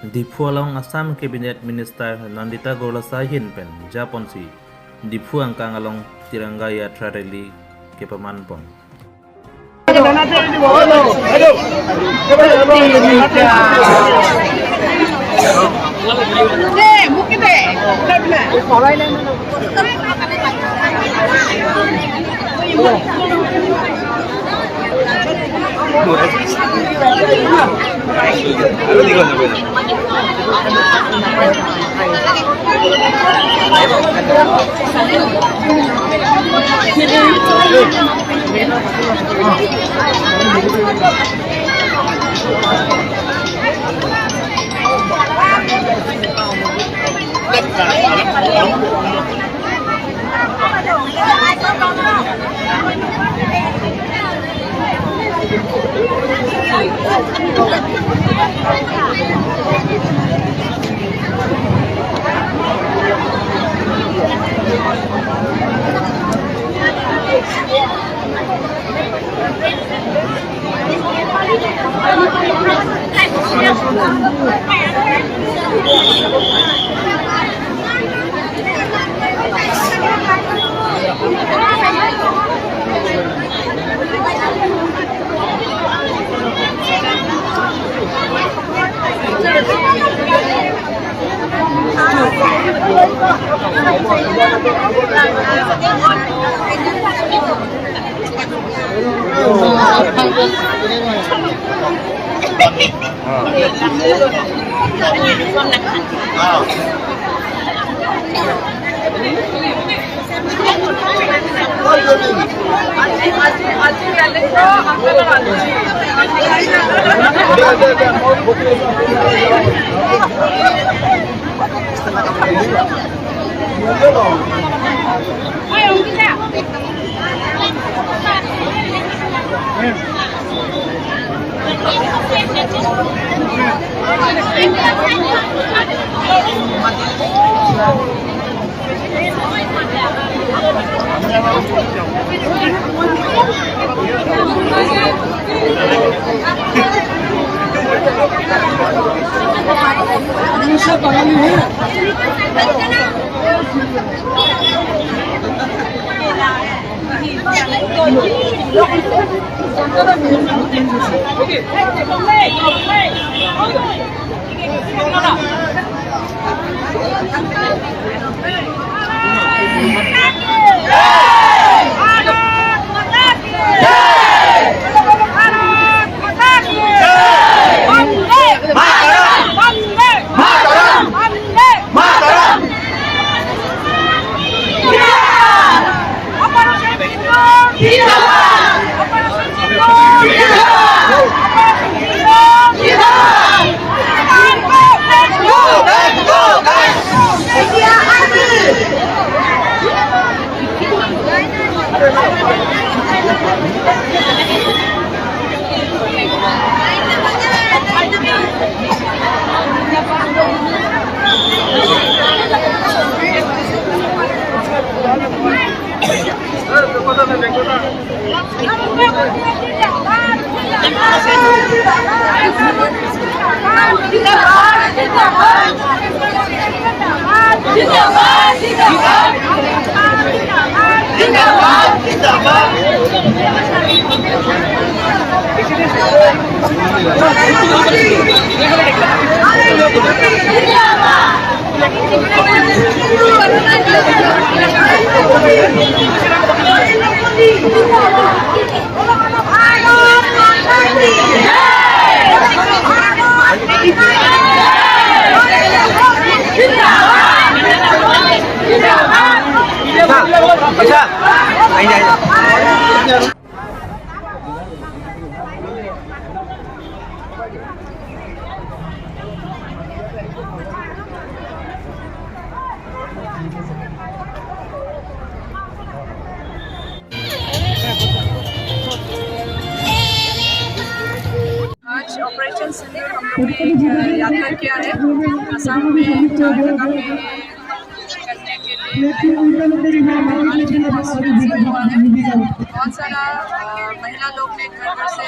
Dipu along Assam Cabinet Minister Nandita Golasahin pen Japonsi Dipu angkang along Tiranga Yatra Rally ke Pemanpon. आज operation सिंदूर हम लोग ने एक यात्रा किया है असम में 4 जगह पे करने के लिए हुआ है। बहुत सारा महिला लोग ने घर घर से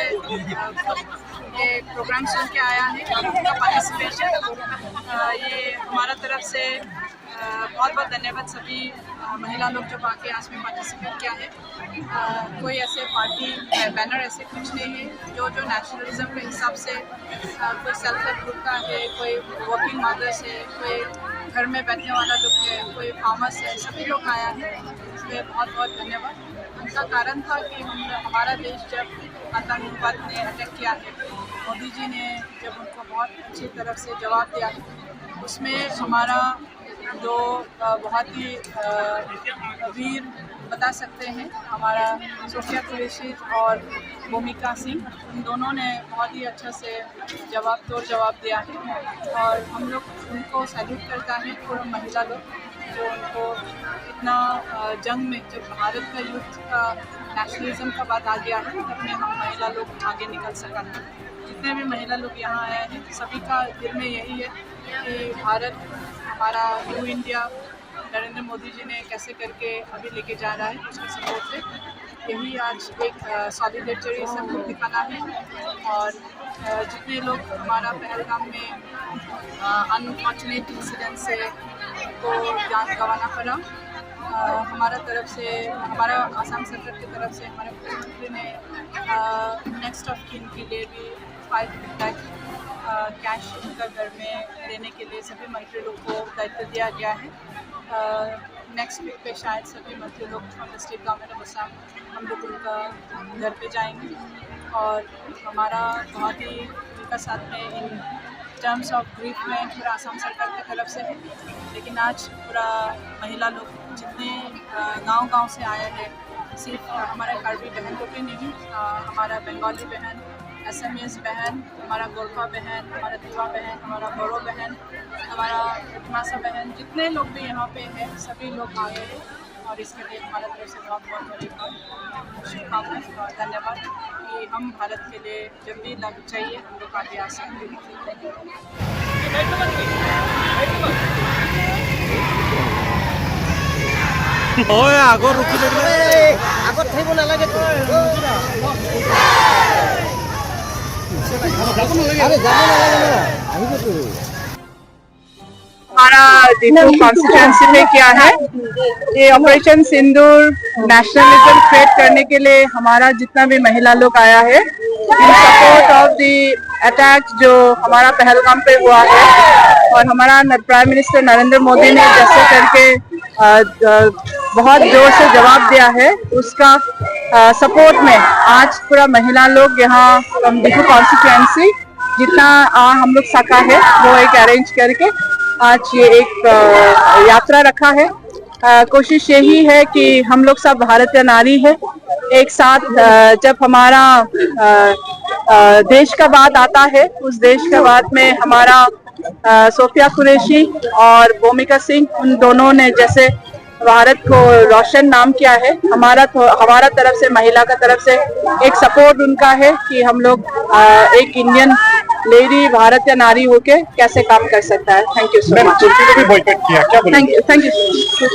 ये प्रोग्राम सुन के आया है, उनका पार्टिसिपेशन ये हमारा तरफ से बहुत बहुत धन्यवाद सभी महिला लोग जो बाकी आज में पार्टिसिपेट किया है। कोई ऐसे पार्टी बैनर ऐसे कुछ नहीं है, जो नेशनलिज्म के हिसाब से कोई सेल्फ हेल्प ग्रुप का है, कोई वर्किंग मदर्स है, कोई घर में बैठने वाला लोग है, कोई फार्मर्स है, सभी लोग आया है। इसमें बहुत बहुत धन्यवाद। उनका कारण था कि हमारा देश जब आतंकवाद ने अटैक किया है, मोदी जी ने जब उनको बहुत अच्छी तरह से जवाब दिया है, उसमें हमारा जो बहुत ही वीर बता सकते हैं, हमारा सोफिया कुरैशी और भूमिका सिंह, उन दोनों ने बहुत ही अच्छा से जवाब दिया है। और हम लोग उनको सैल्यूट करता है, पूरा महिला लोग जो उनको इतना जंग में, जब भारत का युद्ध का नेशनलिज्म का बात आ गया है, तब में हम महिला लोग आगे निकल सका है। जितने भी महिला लोग यहाँ आए हैं, सभी का दिल में यही है कि भारत हमारा न्यू इंडिया नरेंद्र मोदी जी ने कैसे करके अभी लेके जा रहा है, उसके सपोर्ट से यही आज एक सॉलिडेरिटी सबको दिखाना है। और जितने लोग हमारा पहलगाम में अनफॉर्चुनेट इंसिडेंट से को जान गंवाना पड़ा, हमारा तरफ से, हमारा आसाम सरकार की तरफ से हमारे मुख्यमंत्री ने नेक्स्ट ऑफ किन के लिए भी 5 लाख कैश उनका घर में देने के लिए सभी मंत्री लोग को दायित्व दिया गया है। नेक्स्ट वीक पे शायद सभी मंत्री लोग from the state government of Assam हम लोग उनका घर पे जाएंगे और हमारा बहुत ही उनका साथ में इन टर्म्स ऑफ ग्रीफ में पूरा आसाम सरकार की तरफ से है। लेकिन आज पूरा महिला लोग जितने गांव से आए हैं, सिर्फ हमारे कार्बी बहन को भी नहीं, हमारा बंगाली बहन, असमियस बहन, हमारा गोरखा बहन, हमारा तिवा बहन, हमारा बोरो बहन, हमारा मासा बहन, जितने लोग भी यहाँ पे हैं, सभी लोग आए हैं। और इसके लिए हमारा तरफ से बहुत बहुत शुभकामनाएं और धन्यवाद कि हम भारत के लिए जब भी लग चाहिए हम लोग आगे आ सकते हमारा दीपू कॉन्स्टिट्यूएंसी में क्या है, ये ऑपरेशन सिंदूर नेशनलिज्म क्रिएट करने के लिए हमारा जितना भी महिला लोग आया है, इन सपोर्ट ऑफ द अटैक जो हमारा पहलगाम पे हुआ है। और हमारा प्राइम मिनिस्टर नरेंद्र मोदी ने जैसे करके बहुत जोर से जवाब दिया है, उसका सपोर्ट में आज पूरा महिला लोग यहाँ दीपू कॉन्स्टिट्यूएंसी जितना हम लोग सका है वो एक अरेंज करके आज ये एक यात्रा रखा है। कोशिश यही है कि हम लोग सब भारतीय नारी है, एक साथ जब हमारा देश का बात आता है, उस देश का बात में हमारा सोफिया कुरैशी और भूमिका सिंह, उन दोनों ने जैसे भारत को रोशन नाम किया है, हमारा तरफ से, महिला का तरफ से एक सपोर्ट उनका है कि हम लोग एक इंडियन लेडी भारतीय नारी होके कैसे काम कर सकता है। Thank you so much. Thank you.